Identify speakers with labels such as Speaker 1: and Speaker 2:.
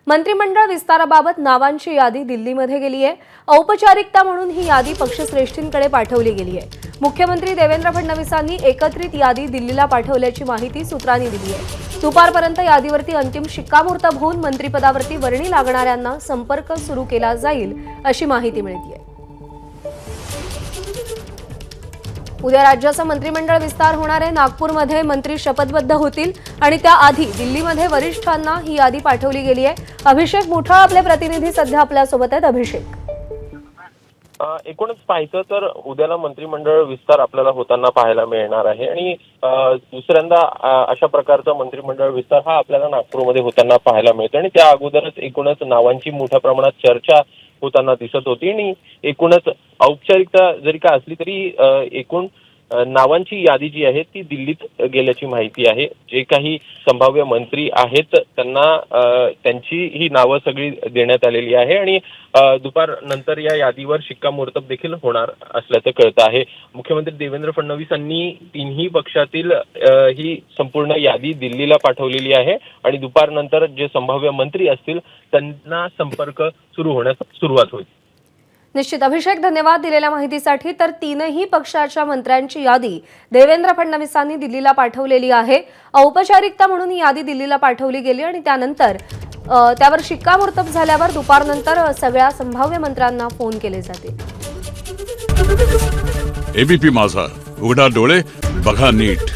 Speaker 1: मंत्रिमंडळ विस्ताराबाबत नावांची यादी दिल्लीमध्ये गेली आहे। औपचारिकता म्हणून ही यादी पक्षश्रेष्ठींकडे पाठवली गेली आहे। मुख्यमंत्री देवेंद्र फडणवीसांनी एकत्रित यादी दिल्लीला पाठवल्याची माहिती सूत्रांनी दिली आहे। दुपारपर्यंत यादीवरती अंतिम शिक्कामोर्तब होऊन मंत्रिपदावरती वर्णी लागणाऱ्यांना संपर्क सुरू केला जाईल अशी माहिती मिळते। उद्या राज्याचा मंत्रिमंडळ विस्तार होणार आहे। नागपूरमध्ये मंत्री शपथबद्ध होतील आणि त्याआधी दिल्लीमध्ये वरिष्ठांना ही यादी पाठवली गेली आहे। अभिषेक मुठाळ आपले प्रतिनिधी सध्या आपल्या सोबत आहेत। अभिषेक,
Speaker 2: एकूणच पाहायचं तर उद्याला मंत्रिमंडळ विस्तार आपल्याला होताना पाहायला मिळणार आहे आणि दुसऱ्यांदा अशा प्रकारचा मंत्रिमंडळ विस्तार हा आपल्याला नागपूरमध्ये होताना पाहायला मिळतो आणि त्या अगोदरच एकूणच नावांची मोठ्या प्रमाणात चर्चा होताना दिसत होती आणि एकूणच औपचारिकता जरी का असली तरी एकूण नावांची यादी जी आहे ती दिल्लीत गेल्याची माहिती आहे। जे काही संभाव्य मंत्री आहेत त्यांना त्यांची ही नावं सगळी देण्यात आलेली आहे आणि दुपार नंतर या यादीवर शिक्कामोर्तब देखील होणार असल्याचं कळतं आहे। मुख्यमंत्री देवेंद्र फडणवीसांनी तिन्ही पक्षातील ही संपूर्ण यादी दिल्लीला पाठवलेली आहे आणि दुपारनंतर जे संभाव्य मंत्री असतील त्यांना संपर्क सुरू होण्यास सुरुवात होईल।
Speaker 1: निश्चित अभिषेक, धन्यवाद दिलेल्या माहितीसाठी। तर तीनही पक्षाच्या मंत्र्यांची यादी देवेंद्र फडणवीसांनी दिल्लीला पाठवलेली आहे। औपचारिकता म्हणून ही यादी दिल्लीला पाठवली गेली आणि त्यानंतर त्यावर शिक्कामोर्तब झाल्यावर दुपारनंतर सगळ्या संभाव्य मंत्र्यांना फोन केले जातील।
Speaker 3: एबीपी माझा, उघडा डोळे बघा नीट।